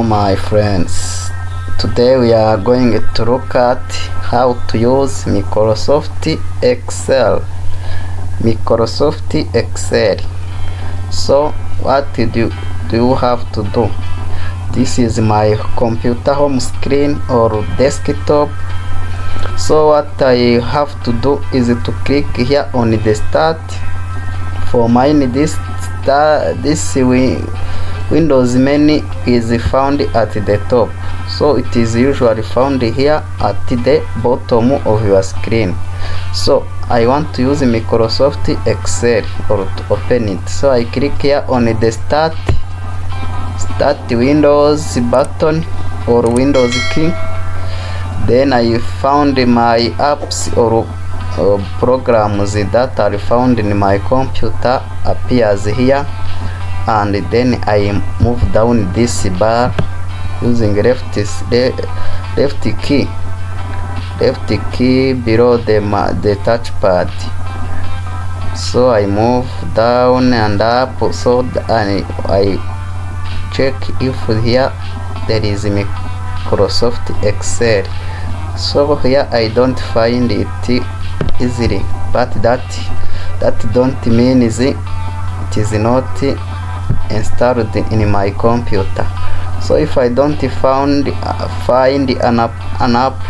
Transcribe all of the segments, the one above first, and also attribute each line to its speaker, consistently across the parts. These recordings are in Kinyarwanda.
Speaker 1: my friends, today we are going to look at how to use Microsoft Excel. So what do you have to do? This is my computer home screen or desktop. So what I have to do is to click here on the start. For mine, this Windows menu is found at the top, so it is usually found here at the bottom of your screen. So I want to use Microsoft Excel or to open it. So I click here on the start Windows button or Windows key. Then I found my apps or programs that are found in my computer appears here, and then I move down this bar using left key below the touchpad. So I move down and up, so I check if here there is Microsoft Excel. So here I don't find it easily, but that don't mean it is not installed in my computer. So if I don't find an app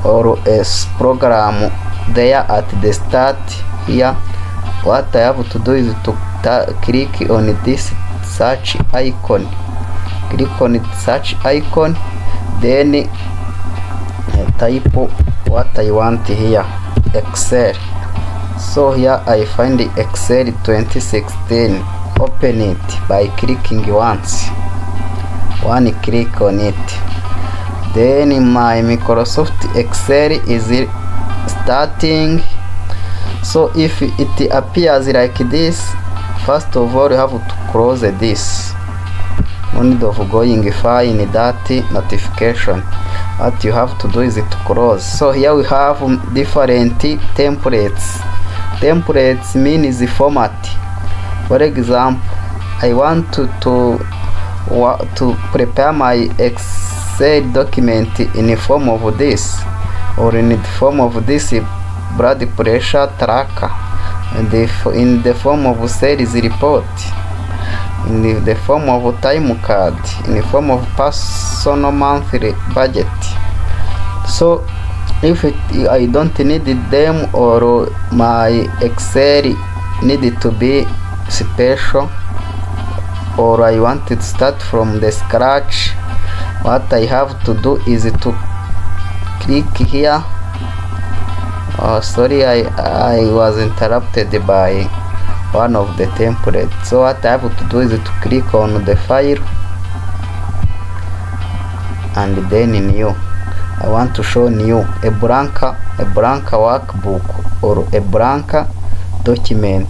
Speaker 1: or a program there at the start here, what I have to do is to click on this search icon. Click on the search icon, then type what I want here, Excel. So here I find the Excel 2016. Open it by clicking one click on it. Then my Microsoft Excel is starting. So if it appears like this, first of all you have to close this. No need of going find that notification. What you have to do is to close. So here we have different templates. Templates means the format. For example, I want to prepare my Excel document in the form of this, or in the form of this blood pressure tracker, in the form of sales report, in the form of time card, in the form of personal monthly budget. So if I don't need them, or my Excel needed to be special, or I want to start from the scratch, what I have to do is to click here. Sorry, I was interrupted by one of the templates. So what I have to do is to click on the file and then new. I want to show new a blank workbook or a blank document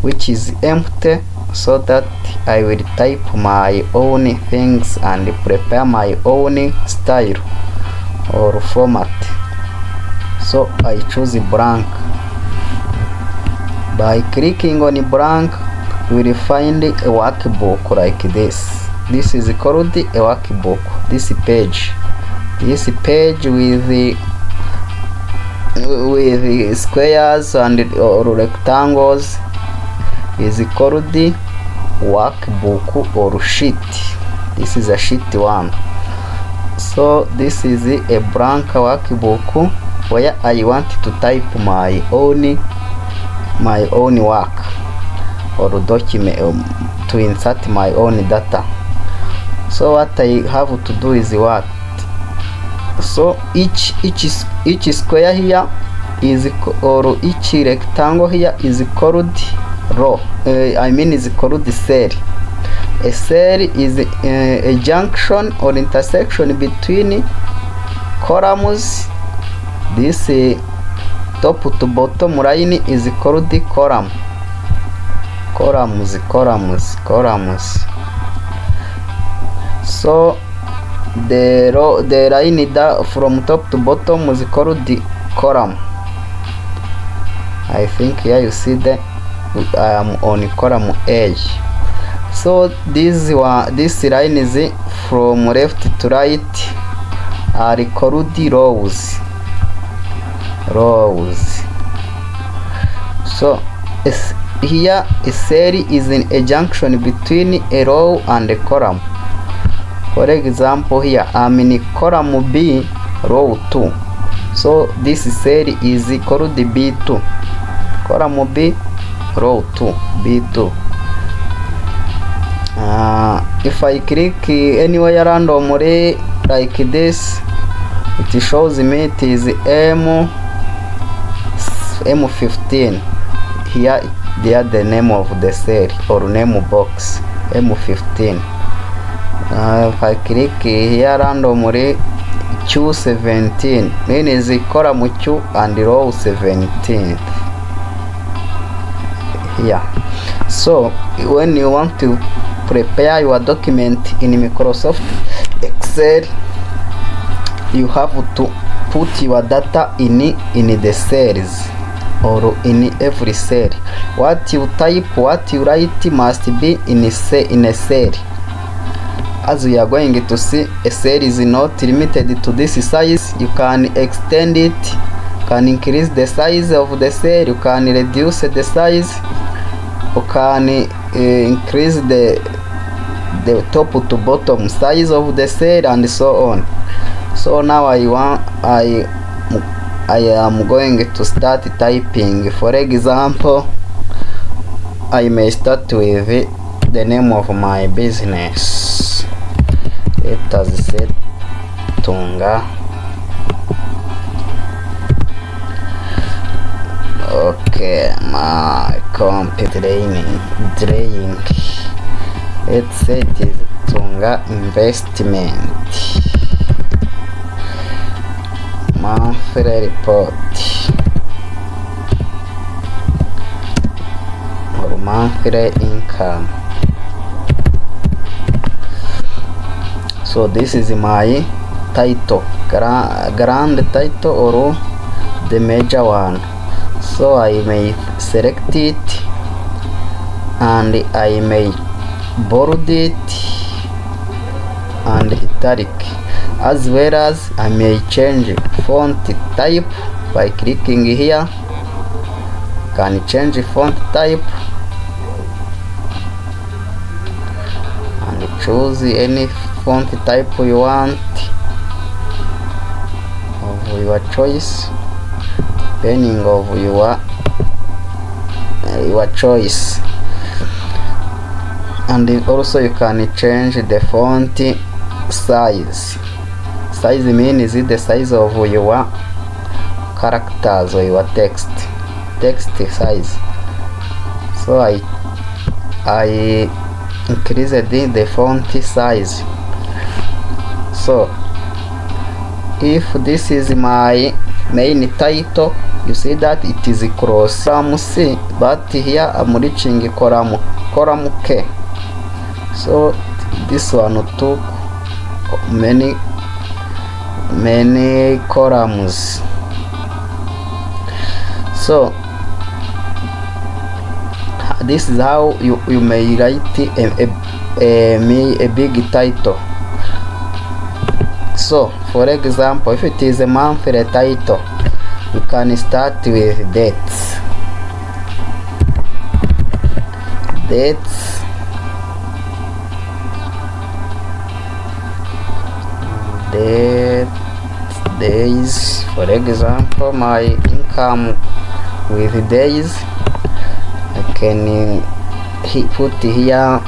Speaker 1: which is empty, so that I will type my own things and prepare my own style or format. So I choose blank. By clicking on blank, you will find a workbook like this. This is called a workbook. This page with the squares and or rectangles is called the workbook or sheet. This is a sheet one. So this is a blank workbook where I want to type my own work or document, to insert my own data. So what I have to do is what? So each square here is, or each rectangle here is called row. Is called cell. A cell is a junction or intersection between columns. This top to bottom line is called the column. Columns. So the line that from top to bottom is called the column. I think here you see that I am on column A. So this line is from left to right are called rows. So here a cell is in a junction between a row and a column. For example, here I'm in column B, row 2. So this cell is called B2. Column B, row 2, B2. If I click anywhere randomly like this, it shows me it is M15. Here they are the name of the cell or name box, M15. If I click here randomly, Q17 means column Q and row 17 here. So when you want to prepare your document in Microsoft Excel, you have to put your data in the cells or in every cell. What you type, what you write must be in a cell. As we are going to see, a cell is not limited to this size. You can extend it, can increase the size of the cell, you can reduce the size, you can increase the top to bottom size of the cell and so on. So now I am going to start typing. For example, I may start with the name of my business. Let us say Tunga. Okay, my computer draining. Let's say it is Tunga Investment. Monthly report or monthly income. So this is my title, grand title or the major one. So I may select it and I may bold it and italic, as well as I may change font type by clicking here. Can change font type and choose any font type you want of your choice, depending of your choice. And also you can change the font size. Size means the size of your characters or your text size. So I increased the font size. So if this is my main title, you see that it is cross column C, but here I'm reaching column K. So this one took many columns. So this is how you may write a big title. So for example, if it is a monthly title, you can start with dates. Days. For example, my income with days, I can put here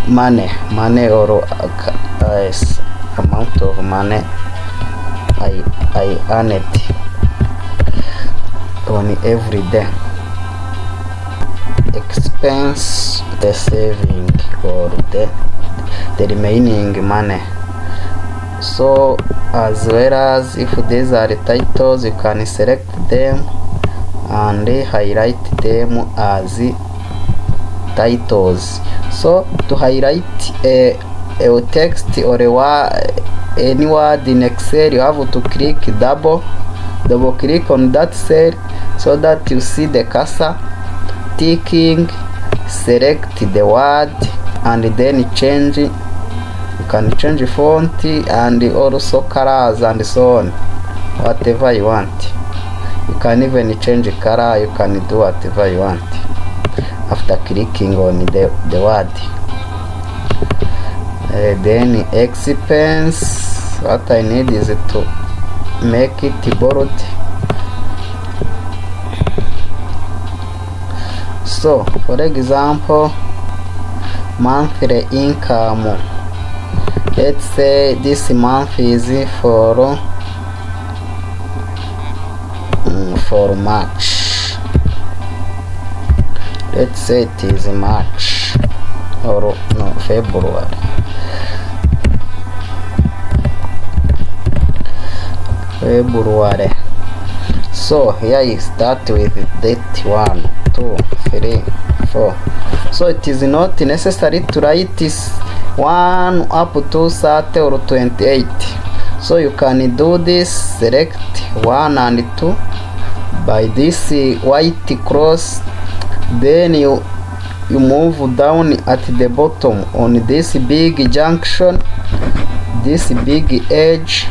Speaker 1: money or amount of money I earned on every day. Expense, the saving or the remaining money. So as well as if these are the titles, you can select them and highlight them as titles. So to highlight a text or any word in Excel, you have to double click on that cell so that you see the cursor ticking, select the word and then change. You can change font and also colors and so on, whatever you want. You can even change color, you can do whatever you want after clicking on the word. Then expense, what I need is to make it bold. So for example, monthly income, let's say this month is for March. Let's say it is March or no, February. So here you start with date 1, 2, 3, 4. So it is not necessary to write this 1 up to 30 or 28. So you can do this, select 1 and 2 by this white cross, then you move down at the bottom on this big junction, this big edge.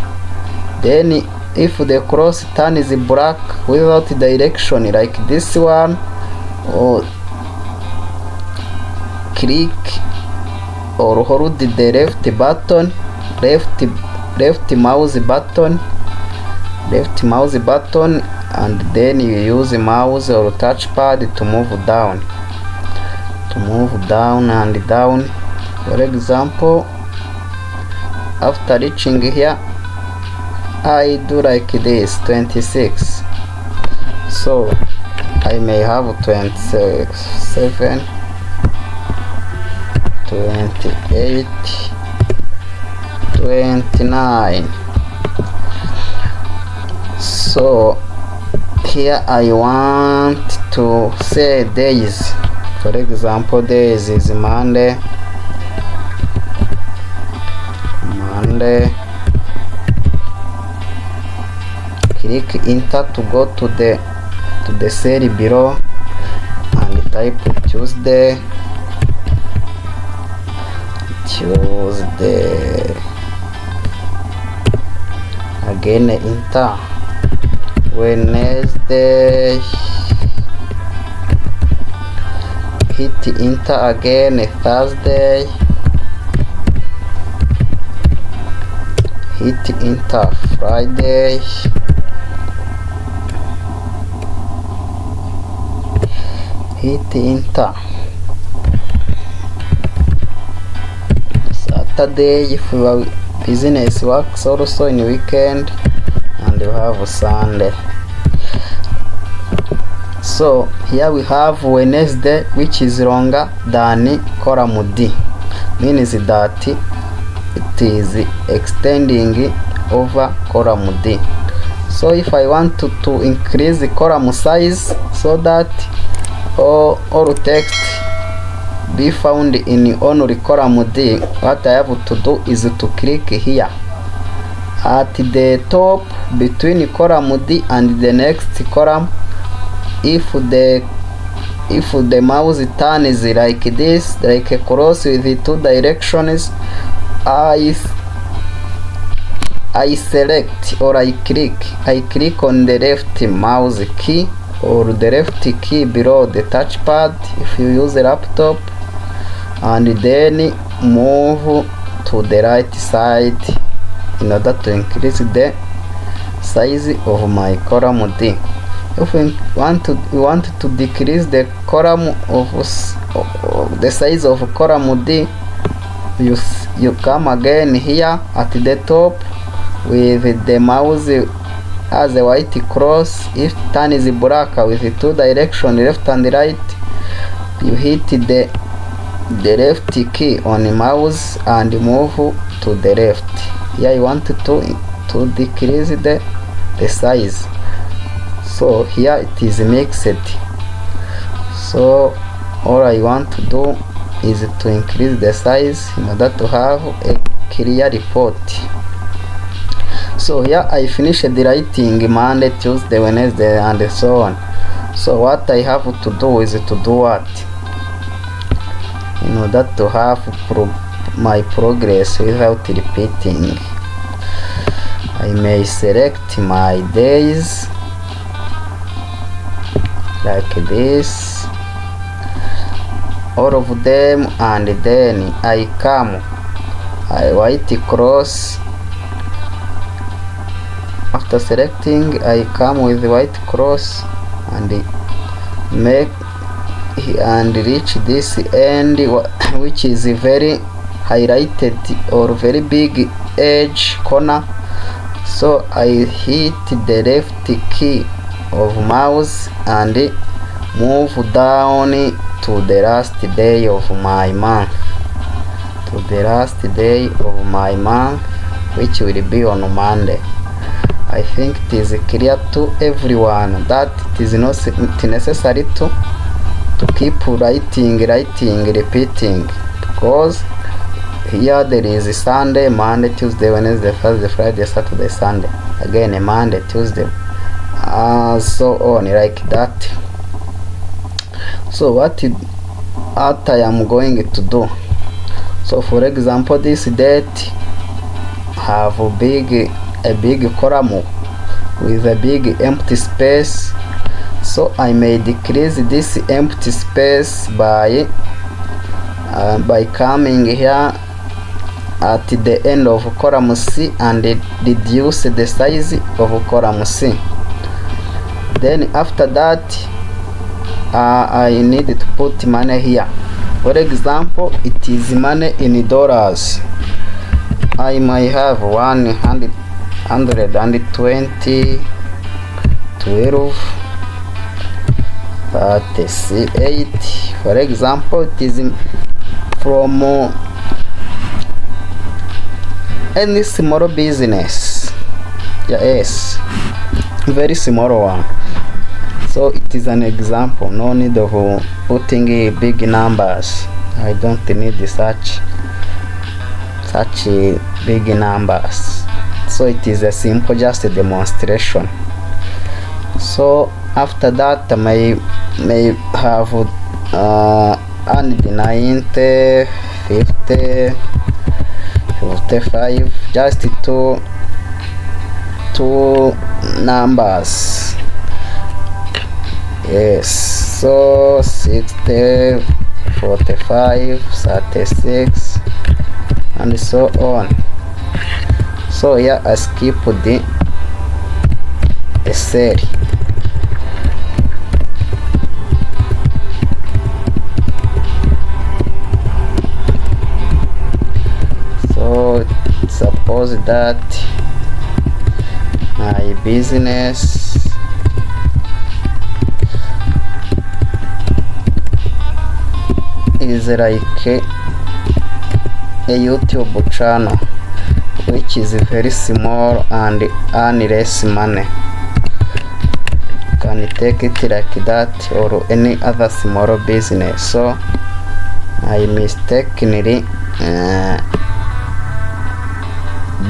Speaker 1: Then if the cross turn is black without direction like this one, or click or hold the left button, left mouse button, and then you use mouse or touchpad to move down and down. For example, after reaching here, I do like this, 26. So I may have 27, 28, 29. So here I want to say days. For example, days is Monday. Click enter to go to the cell below and type Tuesday. Again enter. Wednesday. Hit enter again. Thursday. Hit enter. Friday. Hit enter. Saturday, if your business works also in weekend, and you have Sunday. So here we have Wednesday, which is longer than column D, means that it is extending over column D. So if I want to increase the column size so that all text be found in only column D, what I have to do is to click here at the top between column D and the next column. If the mouse turns like this, like a cross with the two directions, I select or I click on the left mouse key or the left key below the touchpad if you use a laptop, and then move to the right side in order to increase the size of my column D. If we want to decrease the column of the size of column D, you come again here at the top with the mouse as a white cross. If turn is black with the two directions, left and right, you hit the left key on the mouse and move to the left. Here you want to decrease the size. So here it is mixed. So all I want to do is to increase the size in order to have a clear report. So here I finished the writing Monday, Tuesday, Wednesday, and so on. So what I have to do is to do what? In order to have my progress without repeating, I may select my days like this, all of them, and then I white cross. After selecting, I come with white cross and make and reach this end, which is very highlighted or very big edge corner. So I hit the left key of mouse and move down to the last day of my month, which will be on Monday. I think it is clear to everyone that it is not necessary to keep writing, repeating, because here there is Sunday, Monday, Tuesday, Wednesday, Thursday, Friday, Saturday, Sunday, again Monday, Tuesday, so on, like that. So what I am going to do, so for example, this date have a big column with a big empty space, so I may decrease this empty space by coming here at the end of column C and reduce the size of column C. Then after that, I need to put money here. For example, it is money in dollars. I might have 120, 12, 38. For example, it is from any small business. Yes, very small one. So it is an example, no need of putting big numbers. I don't need such big numbers. So it is a simple, just a demonstration. So after that, I may have and 90, 50, 55, just two numbers. Yes, so 60, 45, 36, and so on. So here I skip the cell. So suppose that my business is like a YouTube channel which is very small and earn less money. You can take it like that, or any other small business. So I mistakenly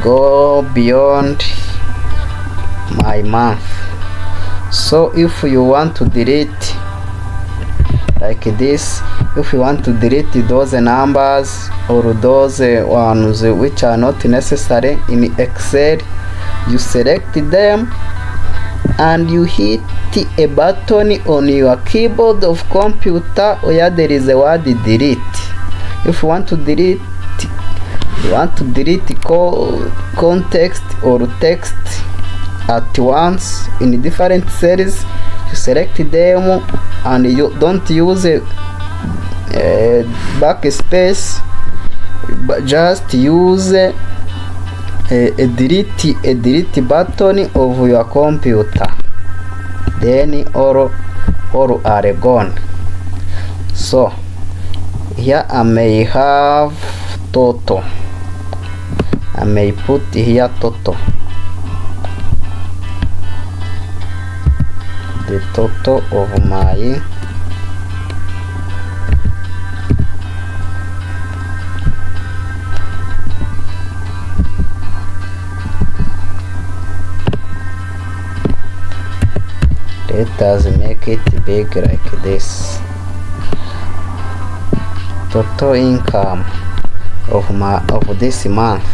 Speaker 1: go beyond my month. So if you want to delete like this, if you want to delete those numbers or those ones which are not necessary in Excel, you select them and you hit a button on your keyboard of computer where there is a word delete. If you want to delete context or text at once in different cells, you select them and you don't use a backspace, but just use a delete button of your computer, then all are gone. So here I may have total. I may put here total, the total of my Let us make it big like this. Total income of this month.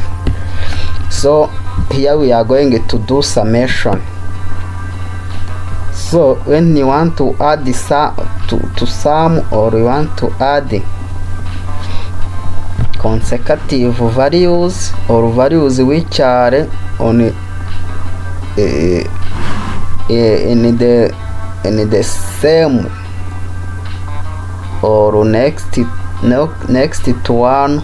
Speaker 1: So here we are going to do summation. So when you want to add the to sum, or you want to add consecutive values or values which are on in the same or next to one,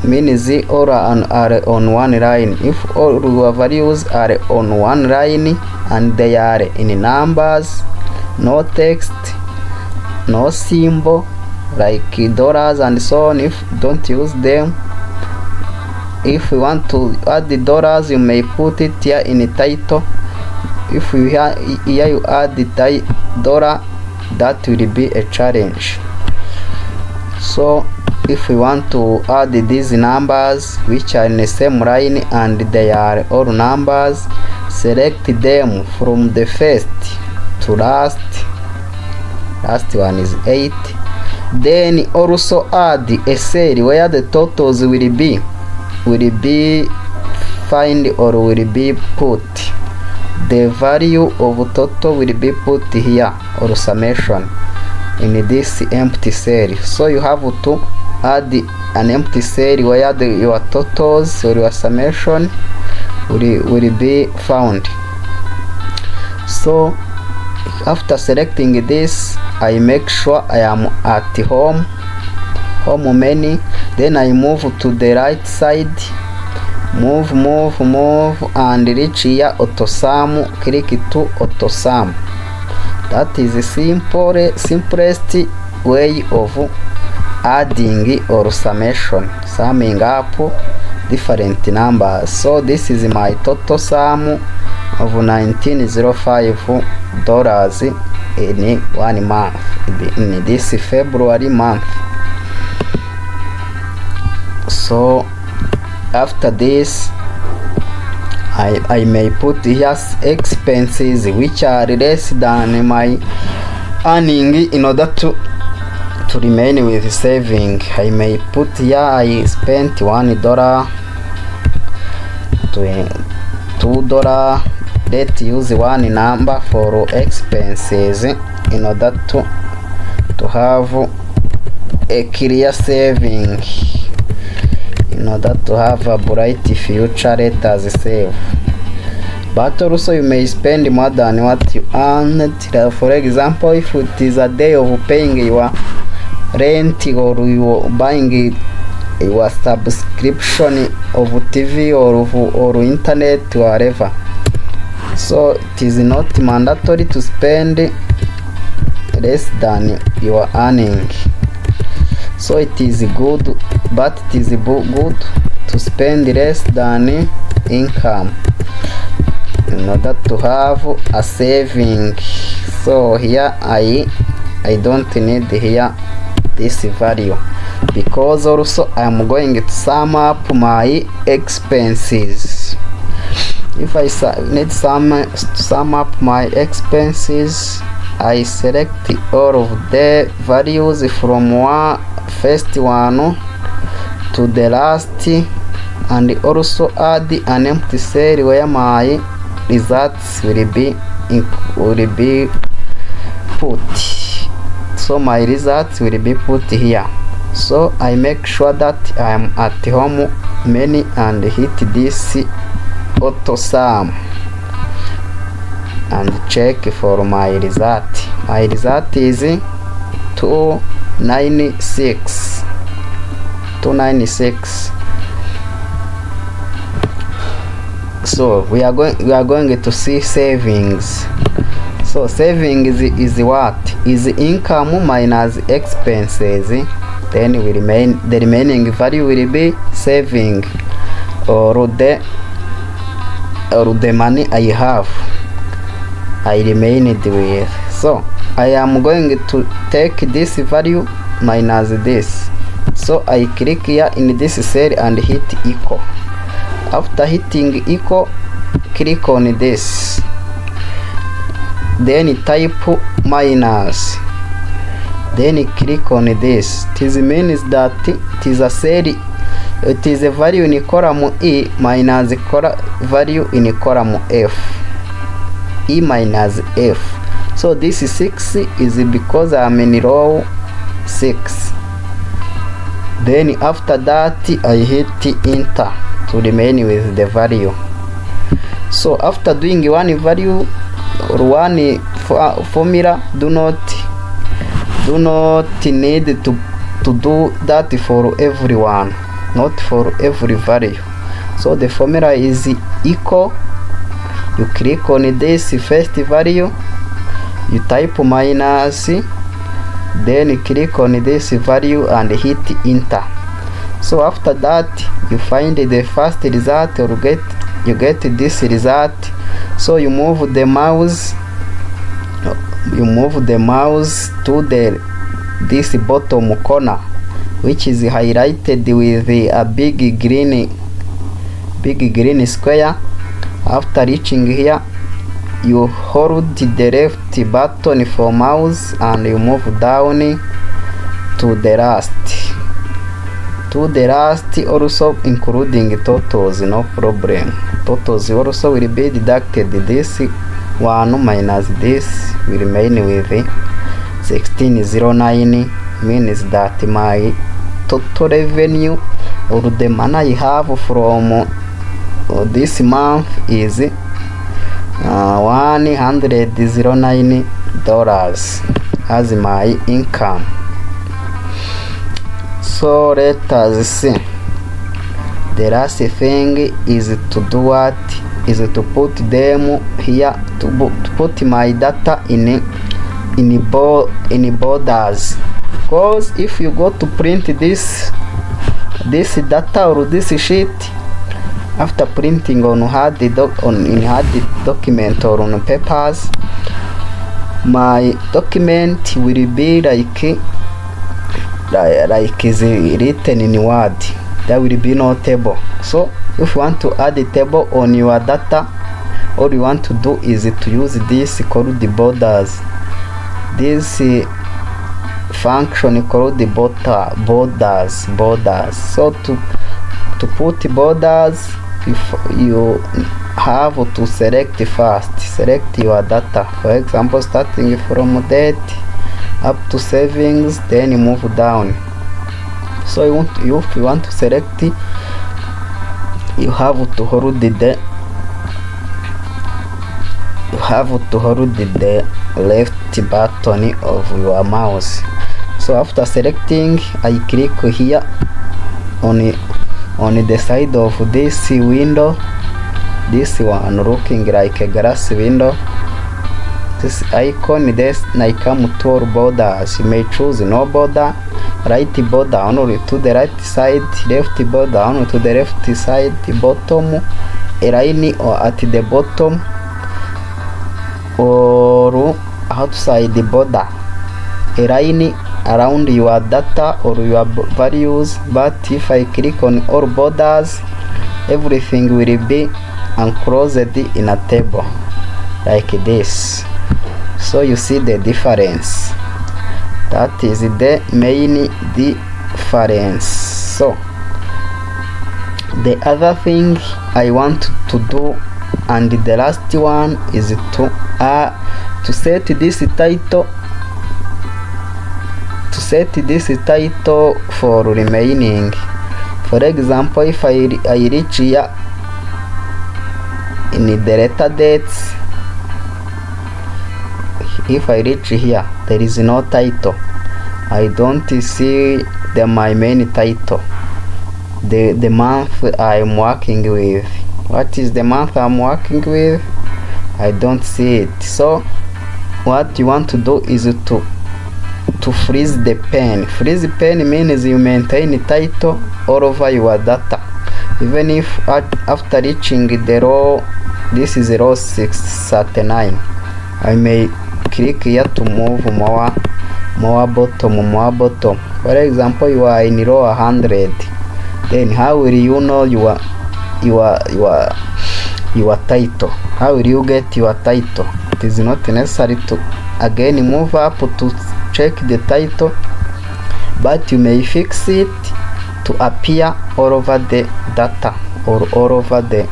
Speaker 1: means all are on one line. If all your values are on one line and they are in numbers, no text, no symbol like dollars and so on, if don't use them. If you want to add the dollars, you may put it here in the title. If you here you add the dollar, that will be a challenge. So if we want to add these numbers which are in the same line and they are all numbers, select them from the first to last one is 8. Then also add a cell where the totals will be find or will be put. The value of total will be put here, or summation, in this empty cell. So you have to add an empty cell where your totals or your summation will be found. So after selecting this, I make sure I am at home menu. Then I move to the right side, move and reach here auto sum. Click to auto sum. That is the simplest way of adding or summing up different numbers. So this is my total sum of $1905 in 1 month, in this February month. So after this, I may put here expenses which are less than my earning in order to remain with saving. I may put here I spent $1, $2. Let's use one number for expenses in order to have a clear saving, in order to have a bright future. Let us save. But also you may spend more than what you earned. For example, if it is a day of paying your rent, or you buying your subscription of TV or internet, whatever, so it is not mandatory to spend less than your earning. So it is good, but it is good to spend less than income in order to have a saving. So here I don't need here this value, because also I am going to sum up my expenses. If I need to sum up my expenses, I select all of the values from first one to the last, and also add an empty cell where my results will be put. So my results will be put here. So I make sure that I am at home menu and hit this auto sum and check for my result. My result is 296. So we are going to see savings. So savings is what? Is income minus expenses. Then the remaining value will be saving, or the money I have, I remained with. So I am going to take this value minus this. So I click here in this cell and hit equal. After hitting equal, click on this. then type minus, then click on this. This means that it is a cell, it is a value in column E minus value in column F, E minus F. So this 6 is because I'm in row 6. Then after that I hit enter to remain with the value. So after doing one value or one formula, do not need to do that for everyone, not for every value. So the formula is equal, you click on this first value, you type minus, then click on this value and hit enter. So after that you find the first result, or you get this result. So you move the mouse to this bottom corner, which is highlighted with a big green square. After reaching here, you hold the left button for mouse and you move down to the last, also including totals, no problem. Totals also will be deducted. This one minus this will remain with 1609, means that my total revenue, or the money I have from this month, is $109 as my income. So let us see. The last thing is to do what? Is to put them here, to put my data in borders. Because if you go to print this data or this sheet, after printing on hard document or on papers, my document will be like is written in Word. There will be no table. So if you want to add a table on your data, all you want to do is to use this called the borders. This function called the borders. So to put borders, you have to select your data. For example, starting from date up to savings, then you move down. So if you want to select, you have to hold the left button of your mouse. So after selecting, I click here on the side of this window, this one looking like a glass window. This icon, this I come to all borders. You may choose no border, right border only to the right side, left border only to the left side, bottom a line or at the bottom, or outside the border a line around your data or your values. But if I click on all borders, everything will be enclosed in a table like this. So you see the difference. That is the main difference. So the other thing I want to do, and the last one, is to set this title. To set this title for remaining. For example, if I reach here in the letter dates, if I reach here, there is no title. I don't see my main title, the month I'm working with. What is the month I'm working with? I don't see it. So what you want to do is to freeze the pen. Freeze the pen means you maintain the title all over your data. Even if after reaching the row, this is row 639, I may click here to move more bottom. For example, you are in row 100. Then how will you know your title? How will you get your title? it is not necessary to again move up to check the title, but you may fix it to appear all over the data or all over the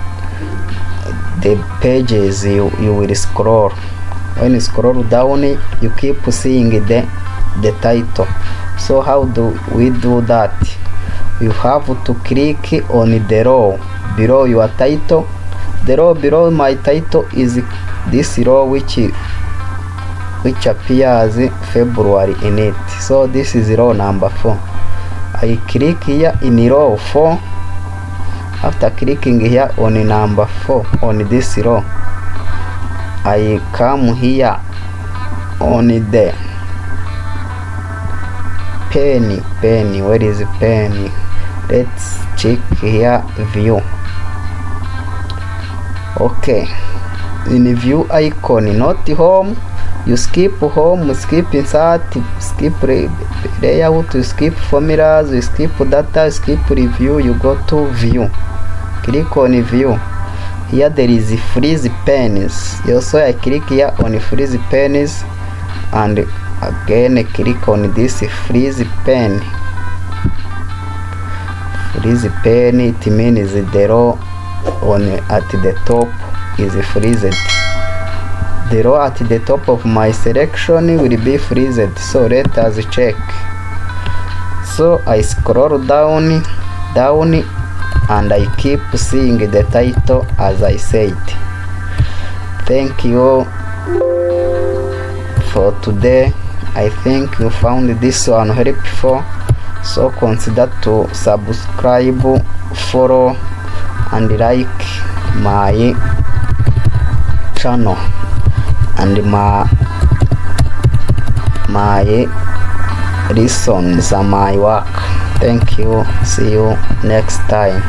Speaker 1: pages you will scroll. When you scroll down, you keep seeing the title. So how do we do that? You have to click on the row below your title. The row below my title is this row which appears February in it. So this is row number 4. I click here in row 4. After clicking here on number 4 on this row, I come here on the penny. Where is penny? Let's check here view. Okay, in view icon, not home, you skip home, skip insert, skip layout, you skip formulas, you skip data, you skip review, you go to view. Click on view. Here there is freeze pens. Also I click here on freeze pens and again click on this freeze pen. Freeze pen, it means the row at the top is freezed. The row at the top of my selection will be freezed. So let us check. So I scroll down and I keep seeing the title as I said. Thank you for today. I think you found this one helpful, so consider to subscribe, follow and like my channel and my lessons and my work. Thank you. See you next time.